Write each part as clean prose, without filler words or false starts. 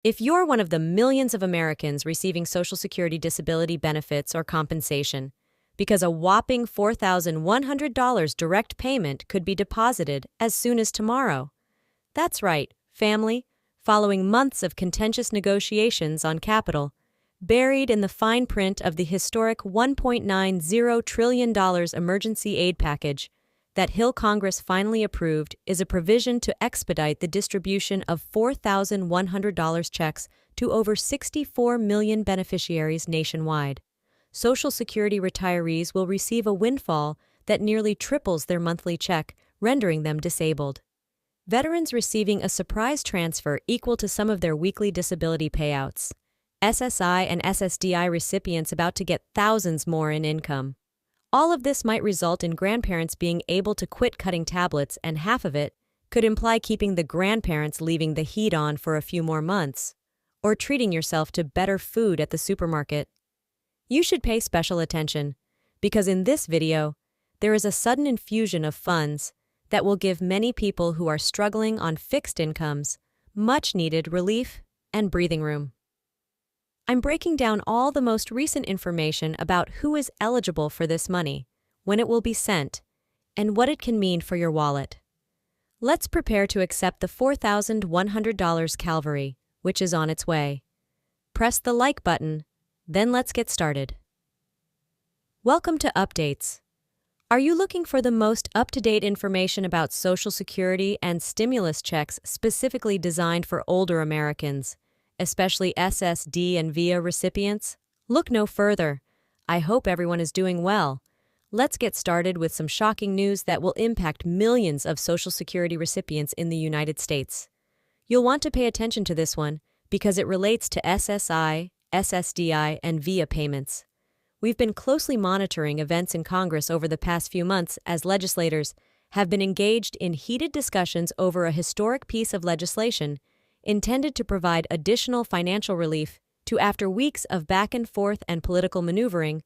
If you're one of the millions of Americans receiving Social Security disability benefits or compensation, because a whopping $4,100 direct payment could be deposited as soon as tomorrow. That's right, family, following months of contentious negotiations on capital, buried in the fine print of the historic $1.90 trillion emergency aid package that Hill Congress finally approved is a provision to expedite the distribution of $4,100 checks to over 64 million beneficiaries nationwide. Social Security retirees will receive a windfall that nearly triples their monthly check, rendering them disabled. Veterans receiving a surprise transfer equal to some of their weekly disability payouts. SSI and SSDI recipients about to get thousands more in income. All of this might result in grandparents being able to quit cutting tablets, and half of it could imply keeping the grandparents leaving the heat on for a few more months, or treating yourself to better food at the supermarket. You should pay special attention, because in this video, there is a sudden infusion of funds that will give many people who are struggling on fixed incomes much-needed relief and breathing room. I'm breaking down all the most recent information about who is eligible for this money, when it will be sent, and what it can mean for your wallet. Let's prepare to accept the $4,100 Calvary, which is on its way. Press the like button, then let's get started. Welcome to Updates. Are you looking for the most up-to-date information about Social Security and stimulus checks specifically designed for older Americans, especially SSD and VIA recipients? Look no further. I hope everyone is doing well. Let's get started with some shocking news that will impact millions of Social Security recipients in the United States. You'll want to pay attention to this one because it relates to SSI, SSDI, and VIA payments. We've been closely monitoring events in Congress over the past few months as legislators have been engaged in heated discussions over a historic piece of legislation intended to provide additional financial relief to after weeks of back and forth and political maneuvering.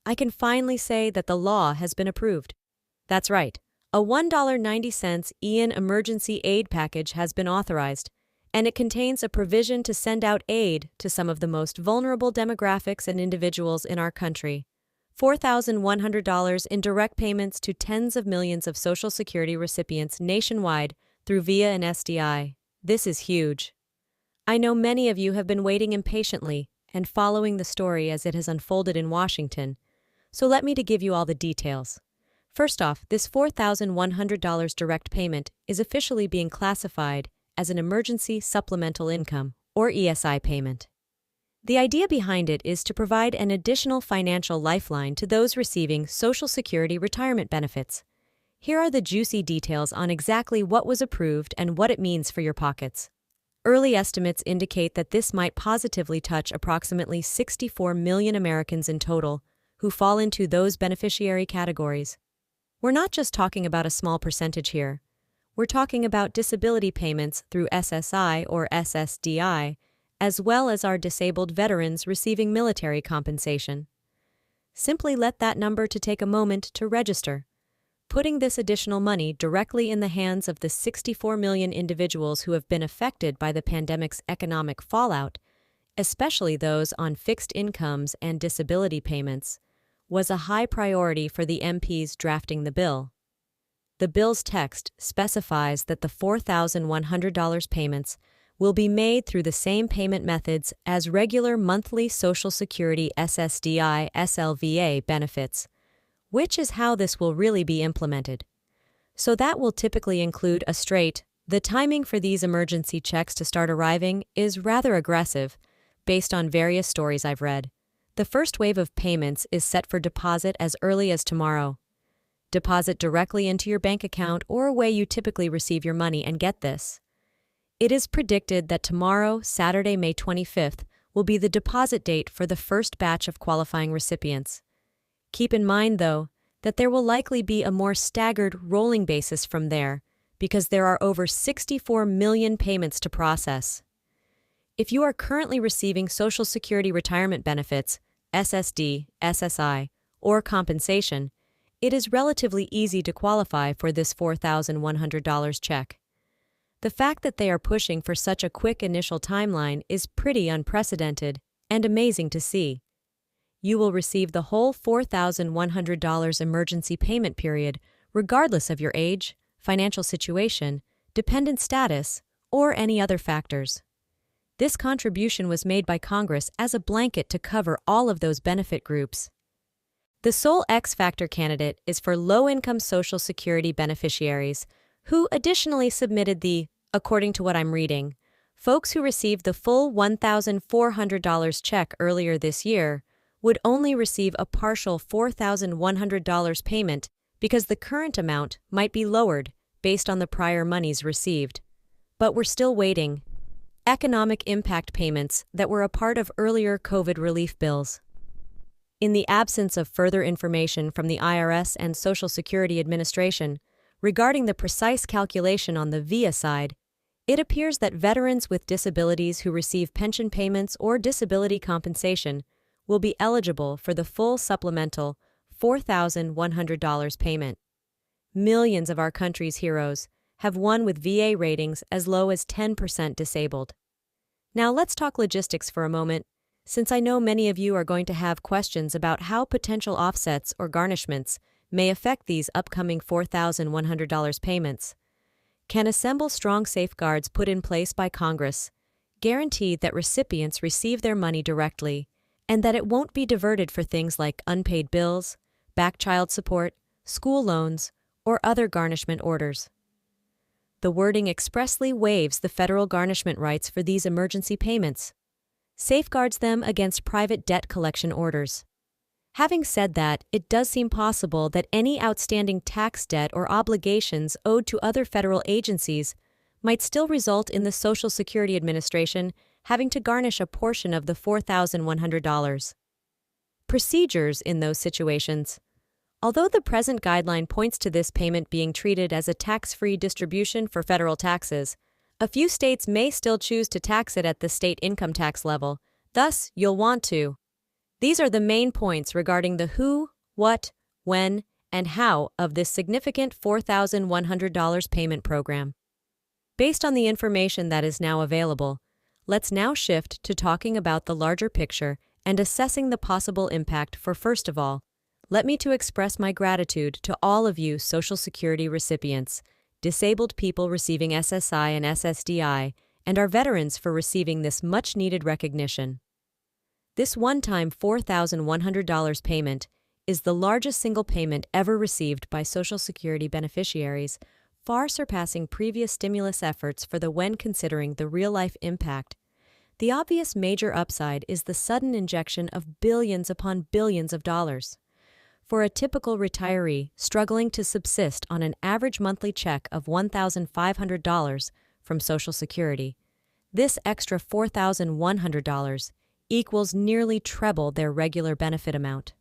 I can finally say that the law has been approved. That's right, a $1.90 IRS emergency aid package has been authorized, and it contains a provision to send out aid to some of the most vulnerable demographics and individuals in our country. $4,100 in direct payments to tens of millions of Social Security recipients nationwide through VIA and SDI. This is huge. I know many of you have been waiting impatiently and following the story as it has unfolded in Washington, so let me give you all the details. First off, this $4,100 direct payment is officially being classified as an emergency supplemental income, or ESI payment. The idea behind it is to provide an additional financial lifeline to those receiving Social Security retirement benefits. Here are the juicy details on exactly what was approved and what it means for your pockets. Early estimates indicate that this might positively touch approximately 64 million Americans in total who fall into those beneficiary categories. We're not just talking about a small percentage here. We're talking about disability payments through SSI or SSDI, as well as our disabled veterans receiving military compensation. Simply let that number to take a moment to register. Putting this additional money directly in the hands of the 64 million individuals who have been affected by the pandemic's economic fallout, especially those on fixed incomes and disability payments, was a high priority for the MPs drafting the bill. The bill's text specifies that the $4,100 payments will be made through the same payment methods as regular monthly Social Security SSDI SLVA benefits, which is how this will really be implemented. So that will typically include the timing for these emergency checks to start arriving is rather aggressive, based on various stories I've read. The first wave of payments is set for deposit as early as tomorrow. Deposit directly into your bank account or a way you typically receive your money, and get this. It is predicted that tomorrow, Saturday, May 25th, will be the deposit date for the first batch of qualifying recipients. Keep in mind, though, that there will likely be a more staggered rolling basis from there, because there are over 64 million payments to process. If you are currently receiving Social Security retirement benefits, SSD, SSI, or compensation, it is relatively easy to qualify for this $4,100 check. The fact that they are pushing for such a quick initial timeline is pretty unprecedented and amazing to see. You will receive the whole $4,100 emergency payment period, regardless of your age, financial situation, dependent status, or any other factors. This contribution was made by Congress as a blanket to cover all of those benefit groups. The sole X factor candidate is for low-income Social Security beneficiaries, who additionally submitted according to what I'm reading, folks who received the full $1,400 check earlier this year would only receive a partial $4,100 payment because the current amount might be lowered based on the prior monies received. But we're still waiting. Economic impact payments that were a part of earlier COVID relief bills. In the absence of further information from the IRS and Social Security Administration regarding the precise calculation on the VIA side, it appears that veterans with disabilities who receive pension payments or disability compensation will be eligible for the full supplemental $4,100 payment. Millions of our country's heroes have won with VA ratings as low as 10% disabled. Now let's talk logistics for a moment, since I know many of you are going to have questions about how potential offsets or garnishments may affect these upcoming $4,100 payments. Can assemble strong safeguards put in place by Congress guarantee that recipients receive their money directly and that it won't be diverted for things like unpaid bills, back child support, school loans, or other garnishment orders? The wording expressly waives the federal garnishment rights for these emergency payments, safeguards them against private debt collection orders. Having said that, it does seem possible that any outstanding tax debt or obligations owed to other federal agencies might still result in the Social Security Administration having to garnish a portion of the $4,100. Procedures in those situations. Although the present guideline points to this payment being treated as a tax-free distribution for federal taxes, a few states may still choose to tax it at the state income tax level. Thus, you'll want to. These are the main points regarding the who, what, when, and how of this significant $4,100 payment program. Based on the information that is now available, let's now shift to talking about the larger picture and assessing the possible impact for, first of all, let me express my gratitude to all of you Social Security recipients, disabled people receiving SSI and SSDI, and our veterans for receiving this much-needed recognition. This one-time $4,100 payment is the largest single payment ever received by Social Security beneficiaries, far surpassing previous stimulus efforts for when considering the real-life impact. The obvious major upside is the sudden injection of billions upon billions of dollars. For a typical retiree struggling to subsist on an average monthly check of $1,500 from Social Security, this extra $4,100 equals nearly treble their regular benefit amount,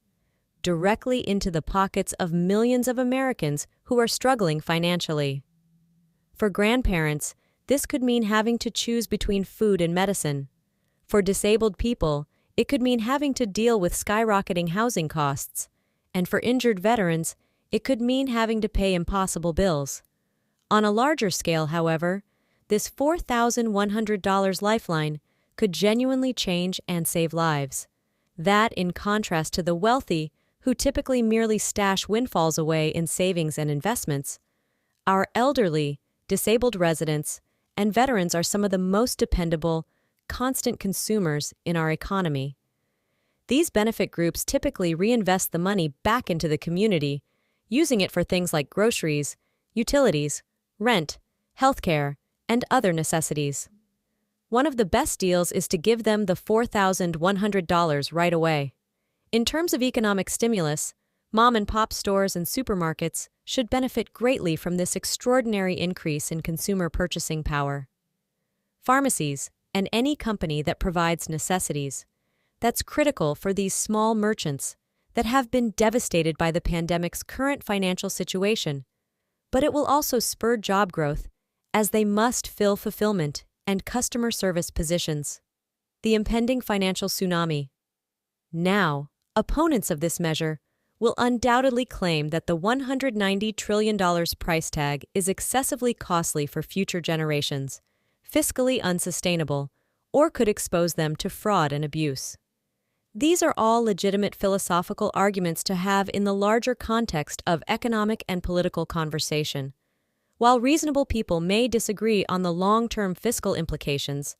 directly into the pockets of millions of Americans who are struggling financially. For grandparents, this could mean having to choose between food and medicine. For disabled people, it could mean having to deal with skyrocketing housing costs. And for injured veterans, it could mean having to pay impossible bills. On a larger scale, however, this $4,100 lifeline could genuinely change and save lives. That in contrast to the wealthy, who typically merely stash windfalls away in savings and investments, our elderly, disabled residents, and veterans are some of the most dependable, constant consumers in our economy. These benefit groups typically reinvest the money back into the community, using it for things like groceries, utilities, rent, healthcare, and other necessities. One of the best deals is to give them the $4,100 right away. In terms of economic stimulus, mom-and-pop stores and supermarkets should benefit greatly from this extraordinary increase in consumer purchasing power. Pharmacies and any company that provides necessities. That's critical for these small merchants that have been devastated by the pandemic's current financial situation, but it will also spur job growth as they must fill fulfillment and customer service positions. The impending financial tsunami. Now, opponents of this measure will undoubtedly claim that the $190 trillion price tag is excessively costly for future generations, fiscally unsustainable, or could expose them to fraud and abuse. These are all legitimate philosophical arguments to have in the larger context of economic and political conversation. While reasonable people may disagree on the long-term fiscal implications,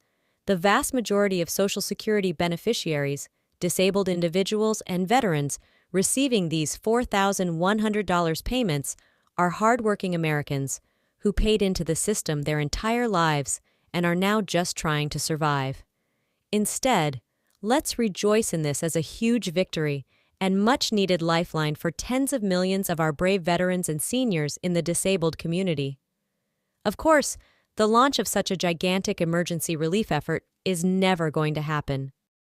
the vast majority of Social Security beneficiaries, disabled individuals, and veterans receiving these $4,100 payments are hardworking Americans who paid into the system their entire lives and are now just trying to survive. Instead, let's rejoice in this as a huge victory and much-needed lifeline for tens of millions of our brave veterans and seniors in the disabled community. Of course, the launch of such a gigantic emergency relief effort is never going to happen.